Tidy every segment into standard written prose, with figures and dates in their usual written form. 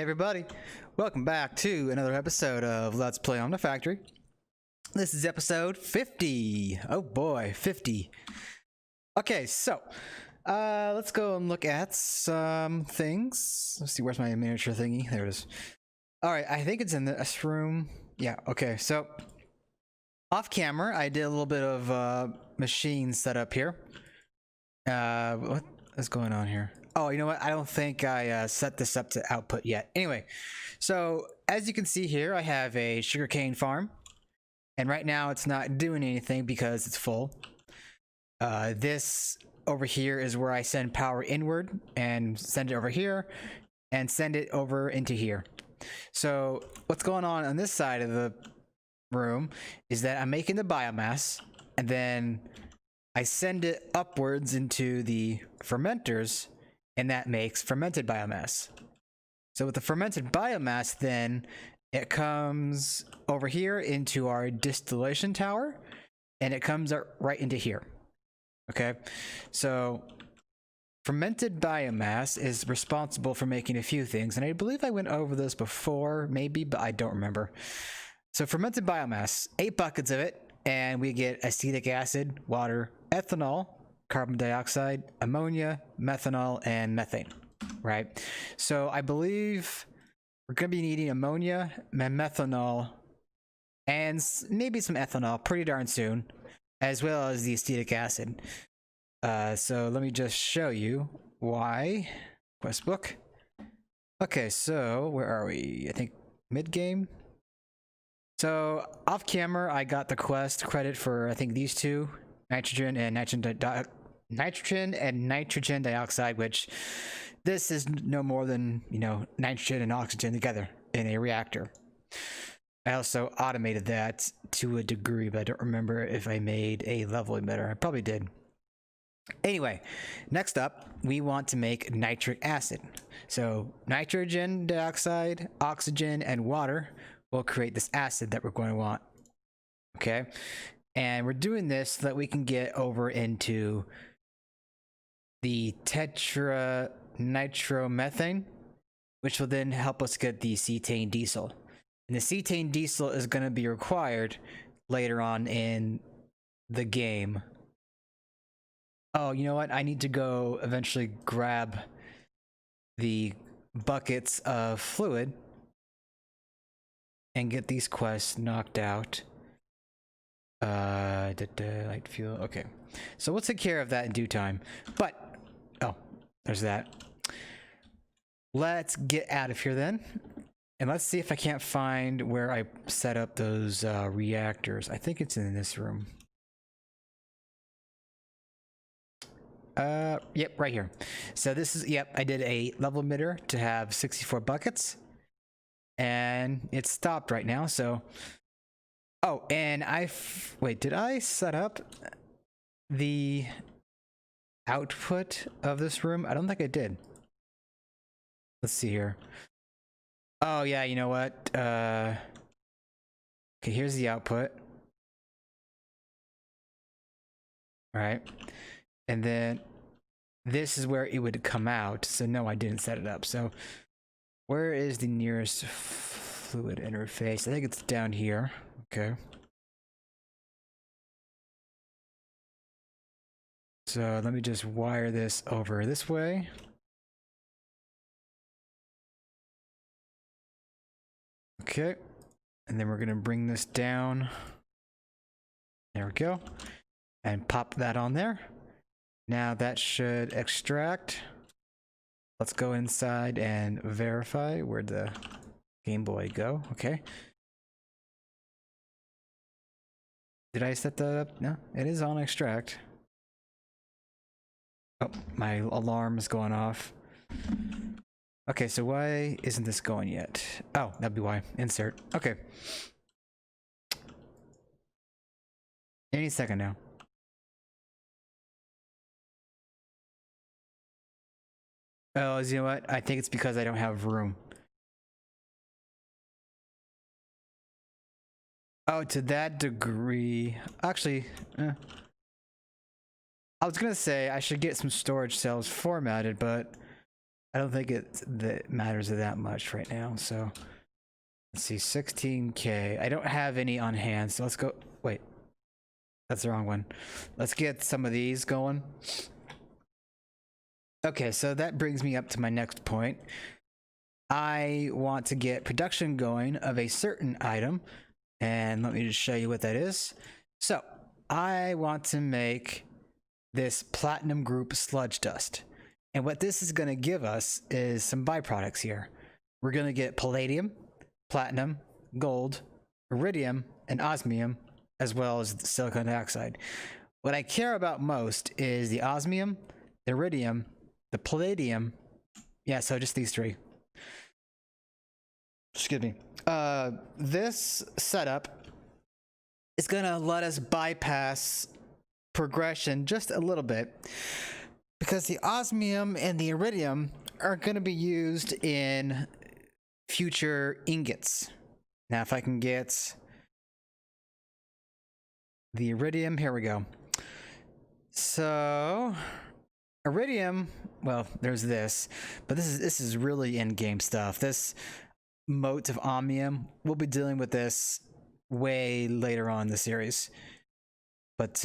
everybody, welcome back to another episode of Let's Play OmniFactory. This is episode 50. Oh boy, 50. Okay, so let's go and look at some things. Let's see, where's my miniature thingy? There it is. All right, I think it's in this room. Yeah, okay, so off camera I did a little bit of machine setup here. What is going on here? Oh, you know what? I don't think I set this up to output yet. Anyway, so as you can see here, I have a sugarcane farm. And right now it's not doing anything because it's full. This over here is where I send power inward and send it over here and send it over into here. So what's going on this side of the room is that I'm making the biomass and then I send it upwards into the fermenters, and that makes fermented biomass. So with the fermented biomass, then it comes over here into our distillation tower, and it comes right into here. Okay, so fermented biomass is responsible for making a few things, and I believe I went over this before, maybe, but I don't remember. So fermented biomass, 8 buckets of it, and we get acetic acid, water, ethanol, carbon dioxide, ammonia, methanol, and methane, right? So I believe we're going to be needing ammonia, methanol, and maybe some ethanol pretty darn soon, as well as the acetic acid. So let me just show you why. Quest book. Okay, so where are we? I think mid-game. So off camera, I got the quest credit for, I think, these two. Nitrogen and nitrogen dioxide, which this is no more than, nitrogen and oxygen together in a reactor. I also automated that to a degree, but I don't remember if I made a level emitter. I probably did. Anyway, next up, we want to make nitric acid. So nitrogen dioxide, oxygen, and water will create this acid that we're going to want. Okay? And we're doing this so that we can get over into the tetranitromethane, which will then help us get the cetane diesel. And the cetane diesel is going to be required later on in the game. Oh, you know what? I need to go eventually grab the buckets of fluid and get these quests knocked out. Light fuel. Okay, so we'll take care of that in due time. But oh, there's that. Let's get out of here then, and let's see if I can't find where I set up those reactors. I think it's in this room. Yep, right here. So this is, yep, I did a level emitter to have 64 buckets, and it's stopped right now. So. Oh, and wait, did I set up the output of this room? I don't think I did. Let's see here. Oh, yeah, you know what? Okay, here's the output. All right. And then this is where it would come out. So no, I didn't set it up. So where is the nearest fluid interface? I think it's down here. Okay. So let me just wire this over this way. Okay. And then we're going to bring this down. There we go. And pop that on there. Now that should extract. Let's go inside and verify where'd the Game Boy go. Okay. Did I set that up? No, it is on extract. Oh, my alarm is going off. Okay, so why isn't this going yet? Oh, that'd be why. Insert. Okay. Any second now. Oh, you know what? I think it's because I don't have room. Oh, to that degree. Actually, I was gonna say I should get some storage cells formatted, but I don't think that matters that much right now. So let's see, 16K. I don't have any on hand, so let's go. Wait, that's the wrong one. Let's get some of these going. Okay, so that brings me up to my next point. I want to get production going of a certain item, and let me just show you what that is. So I want to make this platinum group sludge dust, and what this is going to give us is some byproducts here. We're going to get palladium, platinum, gold, iridium, and osmium, as well as silicon dioxide. What I care about most is the osmium, the iridium, the palladium. Yeah, so just these three. Excuse me. This setup is gonna let us bypass progression just a little bit, because the osmium and the iridium are gonna be used in future ingots. Now, if I can get the iridium, here we go. So iridium, well, there's this, but this is really in-game stuff. This mote of omnium, we'll be dealing with this way later on in the series. But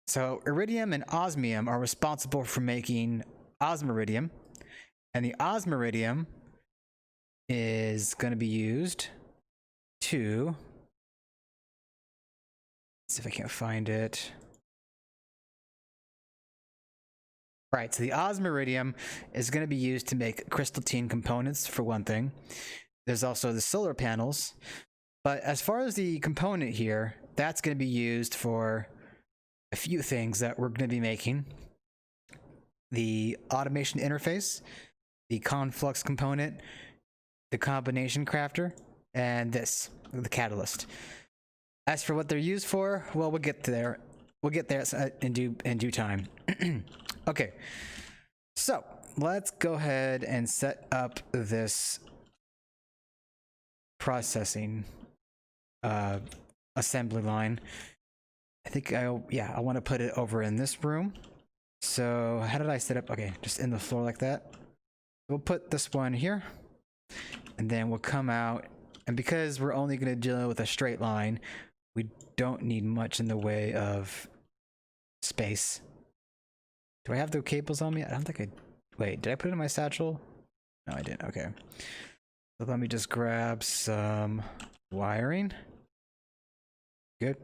so iridium and osmium are responsible for making osmiridium, and the osmiridium is going to be used to, let's see if I can't find it. Right, so the osmiridium is going to be used to make crystalline components, for one thing. There's also the solar panels. But as far as the component here, that's going to be used for a few things that we're going to be making. The automation interface, the conflux component, the combination crafter, and this, the catalyst. As for what they're used for, well, we'll get there. We'll get there in due time. Okay, so let's go ahead and set up this processing assembly line. I think I want to put it over in this room. So how did I set up? Okay, just in the floor like that. We'll put this one here, and then we'll come out. And because we're only going to deal with a straight line, we don't need much in the way of space. Do I have the cables on me? I don't think I... Wait, did I put it in my satchel? No, I didn't. Okay. So let me just grab some wiring. Good.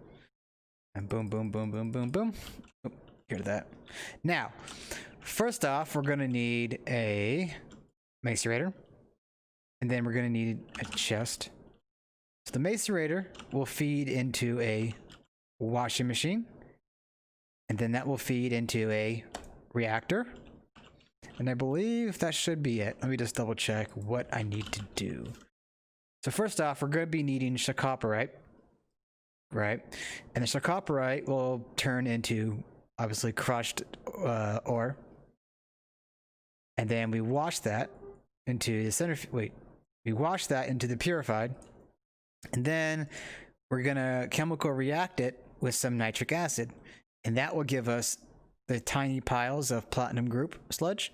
And boom, boom, boom, boom, boom, boom. Oh, hear that. Now, first off, we're going to need a macerator. And then we're going to need a chest. So the macerator will feed into a washing machine. And then that will feed into a reactor. And I believe that should be it. Let me just double check what I need to do. So first off, we're going to be needing chalcopyrite, right? And the chalcopyrite will turn into, obviously, crushed ore. And then we wash that into the centrifuge. We wash that into the purified. And then we're going to chemical react it with some nitric acid. And that will give us the tiny piles of platinum group sludge.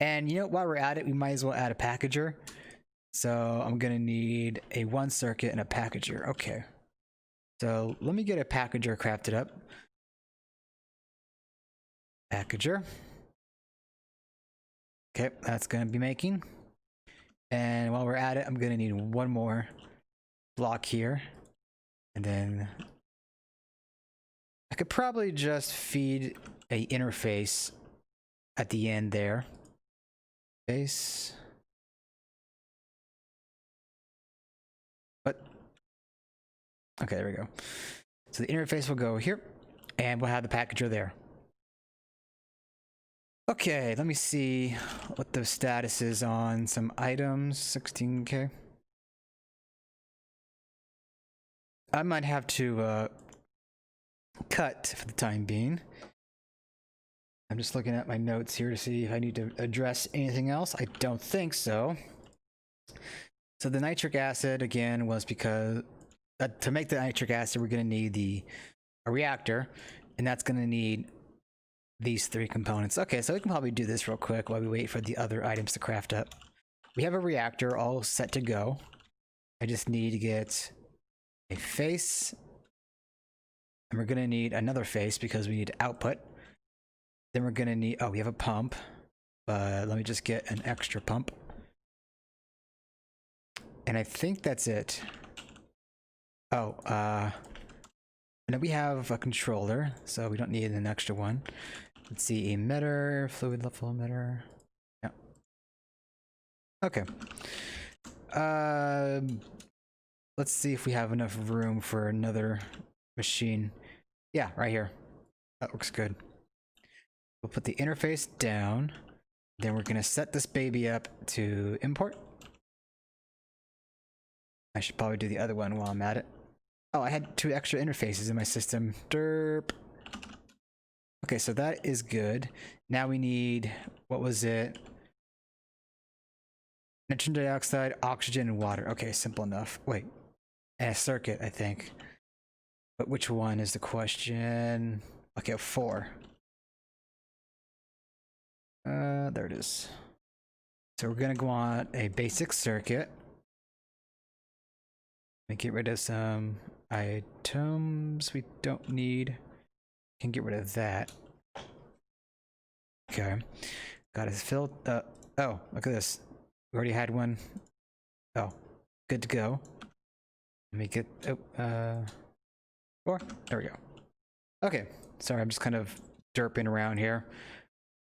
And you know, while we're at it, we might as well add a packager. So I'm going to need a 1 circuit and a packager. Okay. So let me get a packager crafted up. Packager. Okay, that's going to be making. And while we're at it, I'm going to need one more block here. And then I could probably just feed a interface at the end there. Base. But okay, there we go. So the interface will go here, and we'll have the packager there. Okay, let me see what the status is on some items. 16K. I might have to cut for the time being. I'm just looking at my notes here to see if I need to address anything else. I don't think so. So the nitric acid, again, was because to make the nitric acid, we're going to need a reactor, and that's going to need these three components. Okay, so we can probably do this real quick while we wait for the other items to craft up. We have a reactor all set to go. I just need to get a face, and we're gonna need another face because we need output. Then we're gonna need, oh, we have a pump, but let me just get an extra pump. And I think that's it. Oh, and then we have a controller, so we don't need an extra one. Let's see, emitter, fluid level emitter. Yeah. Okay. Let's see if we have enough room for another machine. Yeah, right here. That looks good. We'll put the interface down. Then we're gonna set this baby up to import. I should probably do the other one while I'm at it. Oh, I had 2 extra interfaces in my system. Derp. Okay, so that is good. Now we need, what was it? Nitrogen dioxide, oxygen, and water. Okay, simple enough. Wait, and a circuit, I think. But which one is the question? Okay, 4. There it is. So we're gonna go on a basic circuit. Let me get rid of some items we don't need. Can get rid of that. Okay. Got it filled. Oh, look at this. We already had one. Oh, good to go. Let me get, 4. There we go. Okay. Sorry, I'm just kind of derping around here.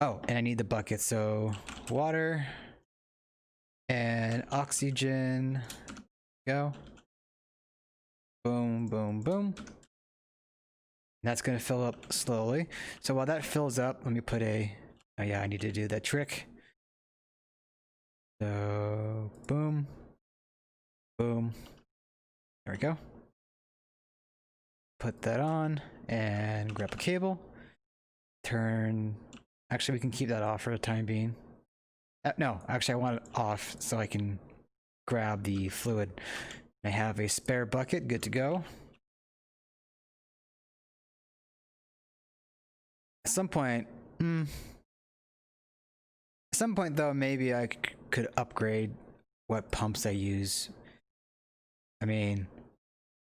Oh, and I need the bucket. So water and oxygen. Go. Boom, boom, boom. And that's gonna fill up slowly. So while that fills up, let me put a, oh yeah, I need to do that trick. So boom, boom. There we go. Put that on and grab a cable. Turn, actually we can keep that off for the time being. No, actually I want it off so I can grab the fluid. I have a spare bucket, good to go. At some point though, maybe I could upgrade what pumps I use. I mean,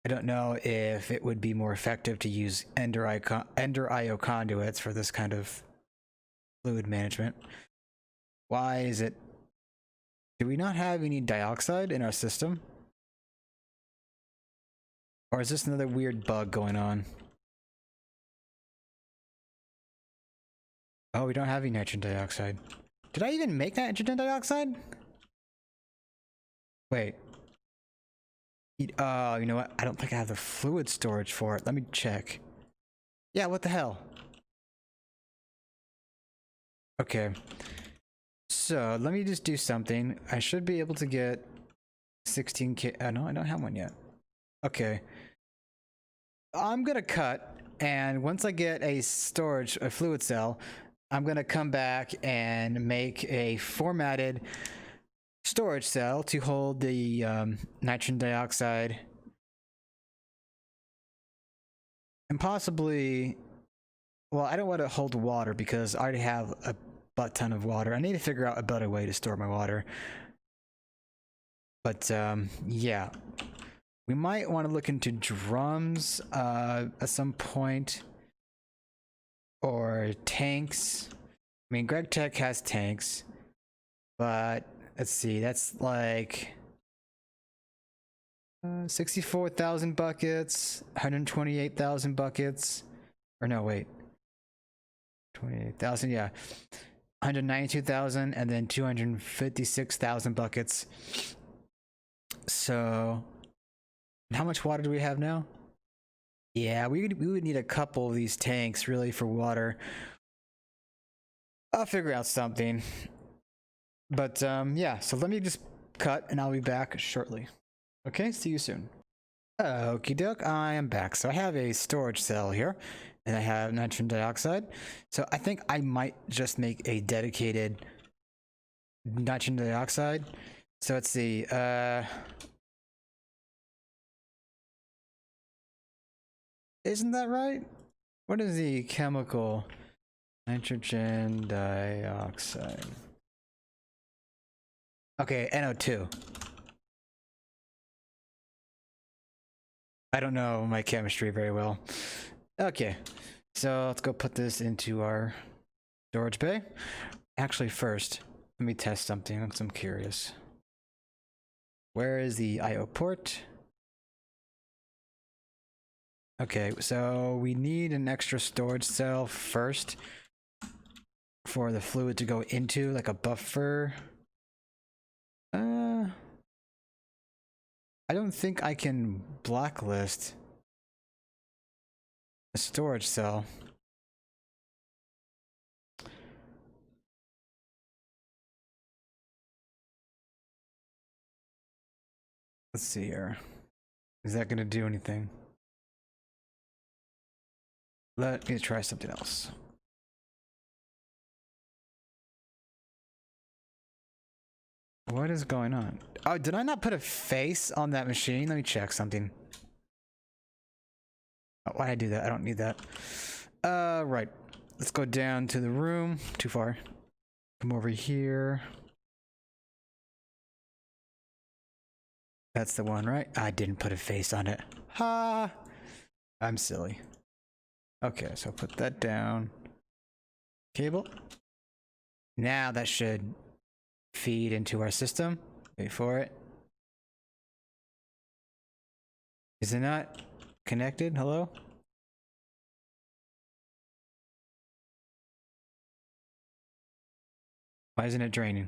I don't know if it would be more effective to use Ender IO conduits for this kind of fluid management. Why is it? Do we not have any dioxide in our system? Or is this another weird bug going on? Oh, we don't have any nitrogen dioxide. Did I even make nitrogen dioxide? Wait. You know what? I don't think I have the fluid storage for it. Let me check. Yeah, what the hell? Okay. So, let me just do something. I should be able to get 16K. No, I don't have one yet. Okay. I'm gonna cut, and once I get a fluid cell, I'm gonna come back and make a formatted storage cell to hold the nitrogen dioxide, and possibly, well, I don't want to hold water because I already have a butt ton of water. I need to figure out a better way to store my water. But yeah, we might want to look into drums at some point, or tanks. I mean, Greg Tech has tanks, but let's see, that's like 64,000 buckets, 128,000 buckets, or no, wait, 28,000, yeah, 192,000, and then 256,000 buckets. So, how much water do we have now? Yeah, we would need a couple of these tanks really for water. I'll figure out something. But yeah, so let me just cut and I'll be back shortly. Okay, see you soon. Okie doke, I am back. So I have a storage cell here and I have nitrogen dioxide. So I think I might just make a dedicated nitrogen dioxide. So let's see, isn't that right? What is the chemical? Nitrogen dioxide. Okay, NO2. I don't know my chemistry very well. Okay, so let's go put this into our storage bay. Actually, first, let me test something because I'm curious. Where is the I/O port? Okay, so we need an extra storage cell first for the fluid to go into, like a buffer. I don't think I can blacklist a storage cell. Let's see here. Is that going to do anything? Let me try something else. What is going on? Oh, did I not put a face on that machine? Let me check something. Oh, why'd I do that? I don't need that. Right. Let's go down to the room. Too far. Come over here. That's the one, right? I didn't put a face on it. Ha! I'm silly. Okay, so put that down. Cable. Now that should feed into our system. Wait for it. Is it not connected? Hello? Why isn't it draining?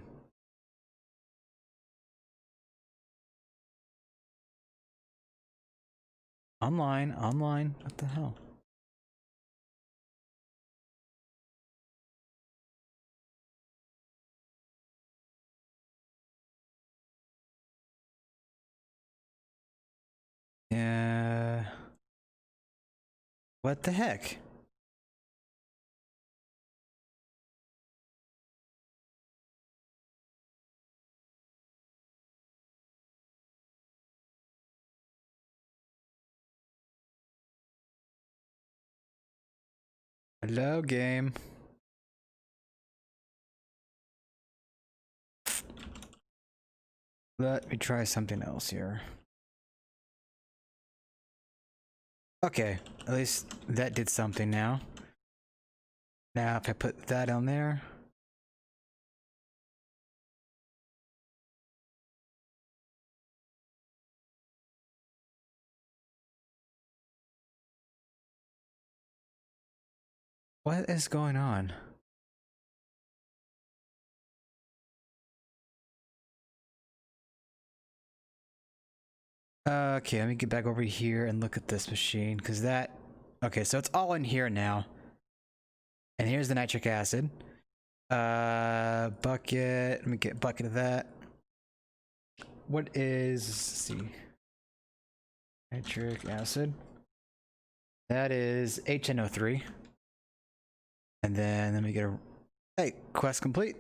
Online. What the hell? Yeah. What the heck? Hello, game. Let me try something else here. Okay, at least that did something now. Now, if I put that on there. What is going on? Okay, let me get back over here and look at this machine, because that... Okay, so it's all in here now. And here's the nitric acid. Bucket. Let me get a bucket of that. What is... Let's see. Nitric acid. That is HNO3. And then let me get a... Hey, quest complete.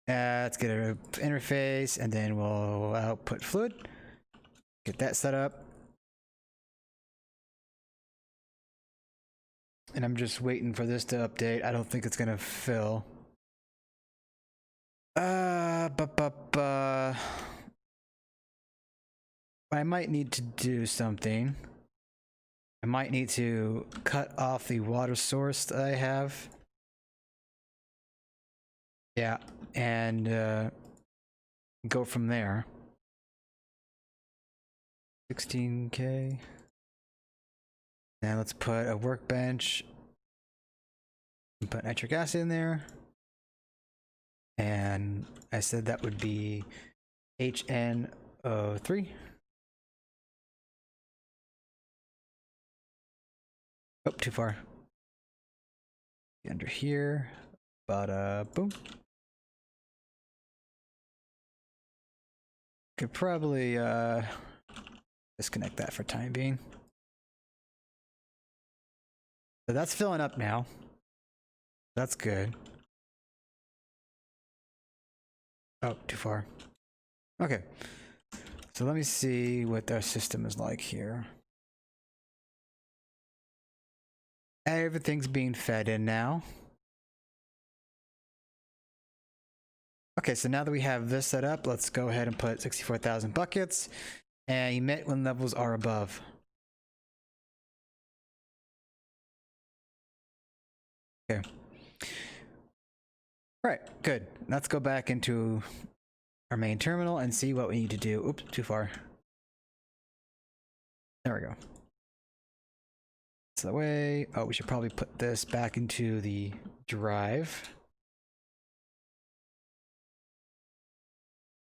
Let's get an interface, and then we'll output fluid. Get that set up. And I'm just waiting for this to update. I don't think it's gonna fill. I might need to do something. I might need to cut off the water source that I have. Yeah, and go from there. 16K. Now let's put a workbench. Put nitric acid in there. And I said that would be HNO3. Oh, too far. Under here. Bada boom. Could probably disconnect that for time being. So that's filling up now. That's good. Oh, too far. Okay. So let me see what our system is like here. Everything's being fed in now. Okay, so now that we have this set up, let's go ahead and put 64,000 buckets and emit when levels are above. Okay. All right, good. Let's go back into our main terminal and see what we need to do. Oops, too far. There we go. That's the way. Oh, we should probably put this back into the drive.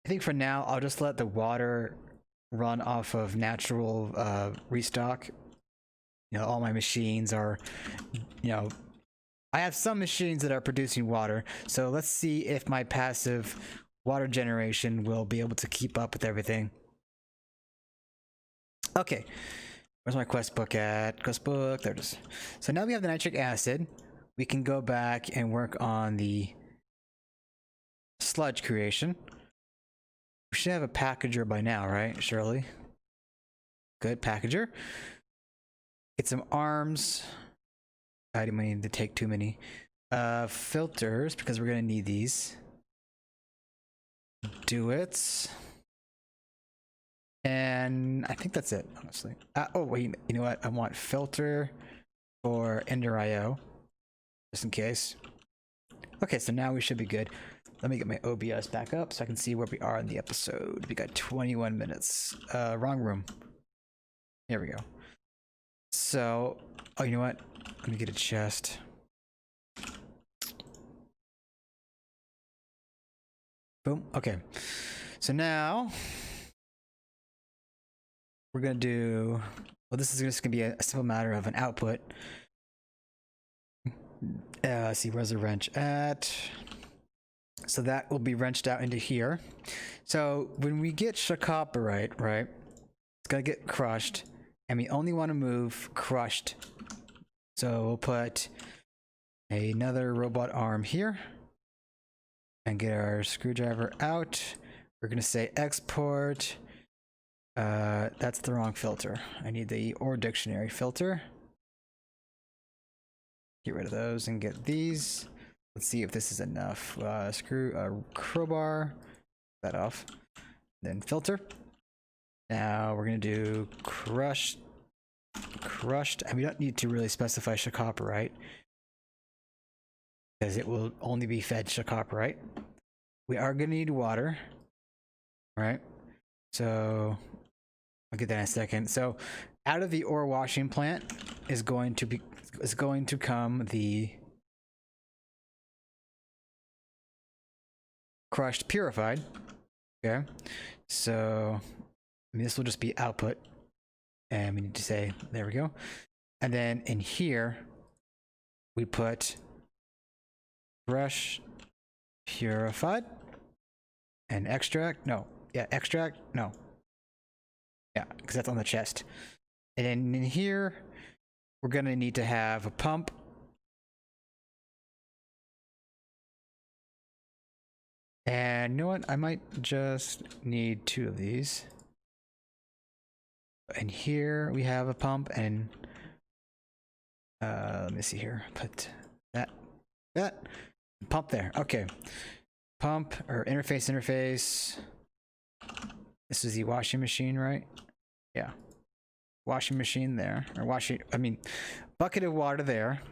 I think for now, I'll just let the water run off of natural restock. You know, all my machines are, you know, I have some machines that are producing water. So let's see if my passive water generation will be able to keep up with everything. Okay, where's my quest book at? Quest book, there it is. So now we have the nitric acid. We can go back and work on the sludge creation. We should have a packager by now, right? Surely. Good, packager. Get some arms. I didn't need to take too many. Filters, because we're gonna need these. Do it. And I think that's it, honestly. Oh, wait, you know what? I want filter for Ender IO, just in case. Okay, so now we should be good. Let me get my OBS back up so I can see where we are in the episode. We got 21 minutes. Wrong room. Here we go. So, oh, you know what? Let me get a chest. Boom. Okay. So now we're gonna do. Well, this is just gonna be a simple matter of an output. Let's see, where's the wrench at? So that will be wrenched out into here. So when we get Shakoparite, right, it's gonna get crushed, and we only want to move crushed. So we'll put another robot arm here and get our screwdriver out. We're gonna say export. That's the wrong filter. I need the OR dictionary filter. Get rid of those and get these. Let's see if this is enough. Crowbar, that off. Then filter. Now we're gonna do crushed, and we don't need to really specify Shakoparite because it will only be fed Shakoparite. We are gonna need water, right? So I'll get that in a second. So out of the ore washing plant is going to come the crushed purified. Okay, so I mean, this will just be output, and we need to say there we go. And then in here we put crushed purified and extract. No, yeah, extract. No, yeah, because that's on the chest. And then in here we're gonna need to have a pump. And you know what? I might just need 2 of these. And here we have a pump, and let me see here. Put that pump there. Okay, pump or interface. This is the washing machine, right? Yeah, washing machine there, or bucket of water there,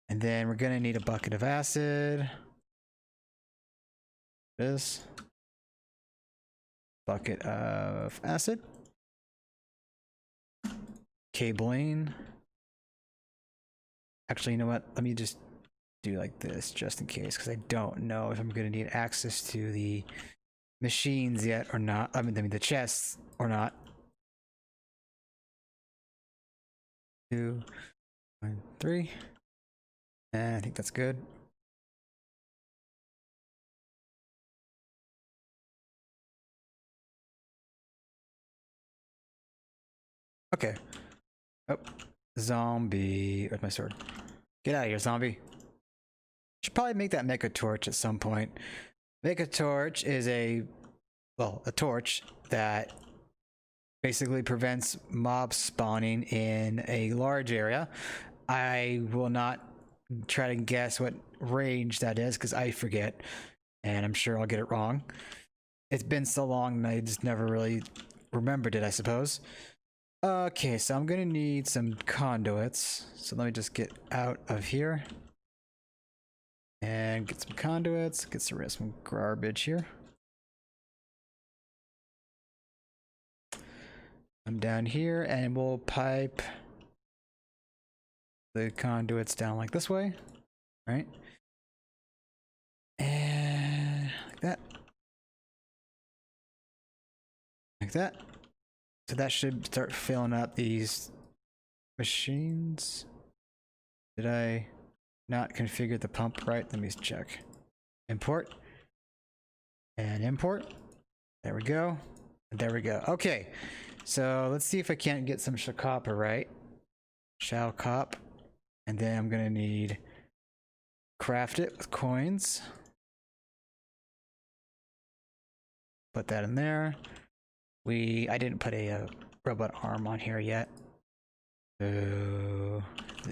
and then we're gonna need a bucket of acid. This bucket of acid, cabling. Actually, you know what? Let me just do like this just in case, because I don't know if I'm going to need access to the machines yet or not. I mean the chests or not. 2, 1, 3, and I think that's good. Okay. Oh, zombie. Where's my sword? Get out of here, zombie. Should probably make that mecha torch at some point. Mecha torch is a torch that basically prevents mob spawning in a large area. I will not try to guess what range that is because I forget, and I'm sure I'll get it wrong. It's been so long and I just never really remembered it, I suppose. Okay, so I'm gonna need some conduits. So let me just get out of here and get some conduits, get rid of some garbage here. I'm down here and we'll pipe the conduits down like this way, right? And like that. Like that. So that should start filling up these machines. Did I not configure the pump right? Let me check. Import. And import. There we go. There we go. Okay. So let's see if I can't get some copper right. Shall cop. And then I'm gonna need craft it with coins. Put that in there. I didn't put a robot arm on here yet. So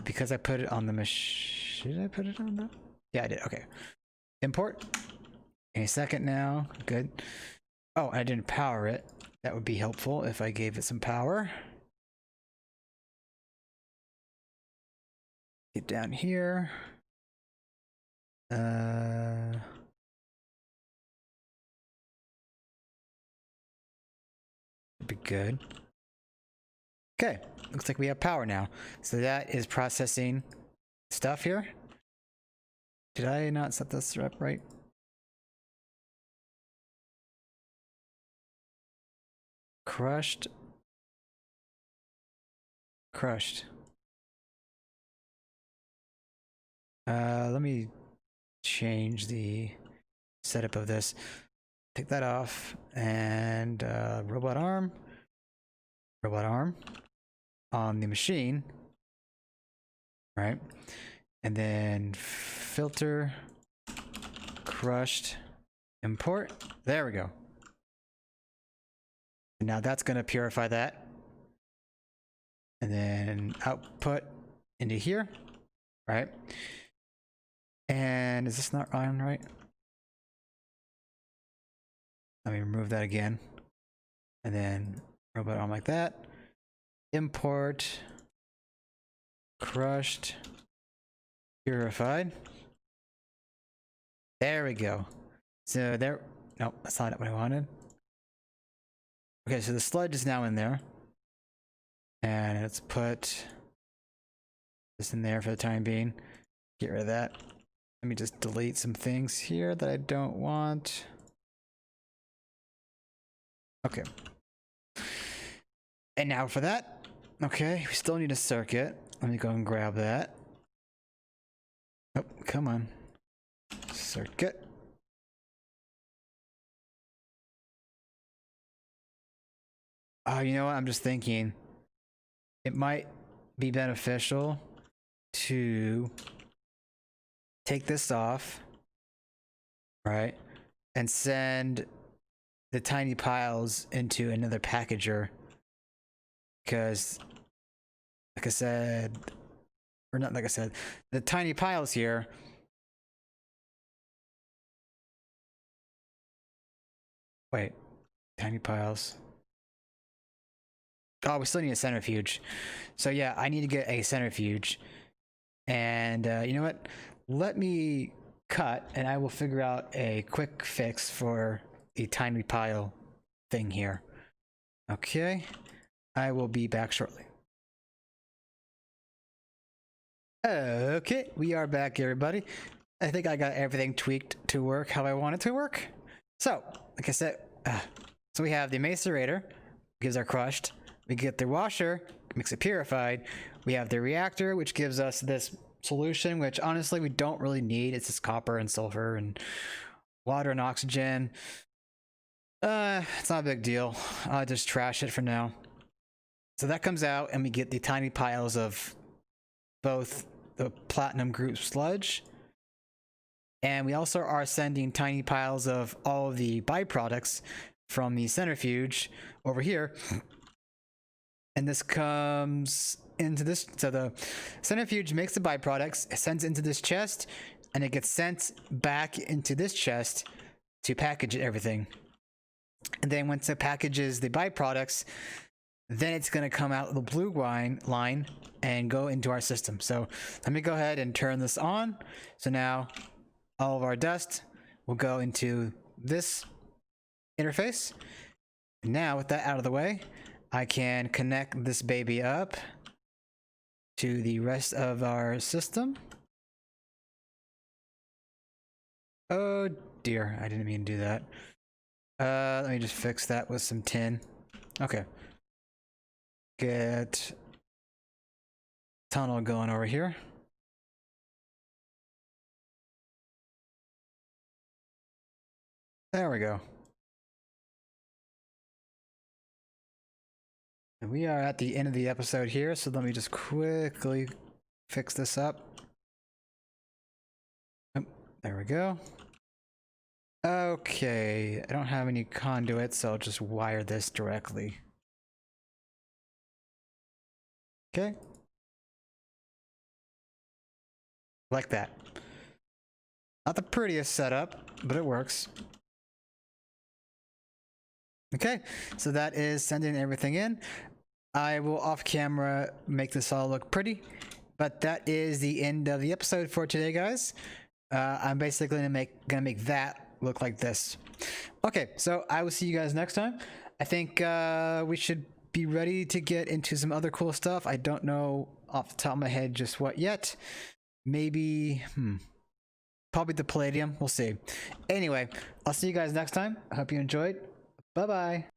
because I put it on the machine. Did I put it on the? Yeah, I did. Okay. Import. Any second now. Good. Oh, I didn't power it. That would be helpful if I gave it some power. Get down here. Be good. Okay, looks like we have power now. So that is processing stuff here. Did I not set this up right? Crushed. Let me change the setup of this. Take that off and robot arm on the machine, right? And then filter, crushed, import. There we go. And now that's going to purify that. And then output into here, right? And is this not on right? Let me remove that again. And then robot arm like that. Import, crushed, purified. There we go. So there, nope, that's not what I wanted. Okay, so the sludge is now in there. And let's put this in there for the time being. Get rid of that. Let me just delete some things here that I don't want. Okay. And now for that. Okay, we still need a circuit. Let me go and grab that. Oh, come on. Circuit. Oh, you know what? I'm just thinking it might be beneficial to take this off, right? And send the tiny piles into another packager. Because, like I said, or not like I said, the tiny piles here. Wait, tiny piles. Oh, we still need a centrifuge. So yeah, I need to get a centrifuge. And you know what? Let me cut and I will figure out a quick fix for the tiny pile thing here. Okay. I will be back shortly. Okay, we are back, everybody. I think I got everything tweaked to work how I want it to work. So, like I said, so we have the macerator, gives our crushed. We get the washer, makes it purified. We have the reactor, which gives us this solution, which honestly we don't really need. It's just copper and sulfur and water and oxygen. It's not a big deal. I'll just trash it for now. So that comes out and we get the tiny piles of both the platinum group sludge, and we also are sending tiny piles of all of the byproducts from the centrifuge over here. And this comes into this. So the centrifuge makes the byproducts, it sends it into this chest, and it gets sent back into this chest to package everything. And then once it packages the byproducts, then it's going to come out the blue line and go into our system. So let me go ahead and turn this on. So now all of our dust will go into this interface. And now with that out of the way, I can connect this baby up to the rest of our system. Oh dear, I didn't mean to do that. Let me just fix that with some tin. Okay. Get tunnel going over here. There we go. And we are at the end of the episode here, so let me just quickly fix this up. Oh, there we go. Okay, I don't have any conduits, so I'll just wire this directly. Okay. Like that. Not the prettiest setup, but it works. Okay, so that is sending everything in. I will off camera make this all look pretty, but that is the end of the episode for today, guys. I'm basically gonna make that look like this. Okay, so I will see you guys next time. I think we should be ready to get into some other cool stuff. I don't know off the top of my head just what yet. Maybe, probably the palladium. We'll see. Anyway, I'll see you guys next time. I hope you enjoyed. Bye-bye.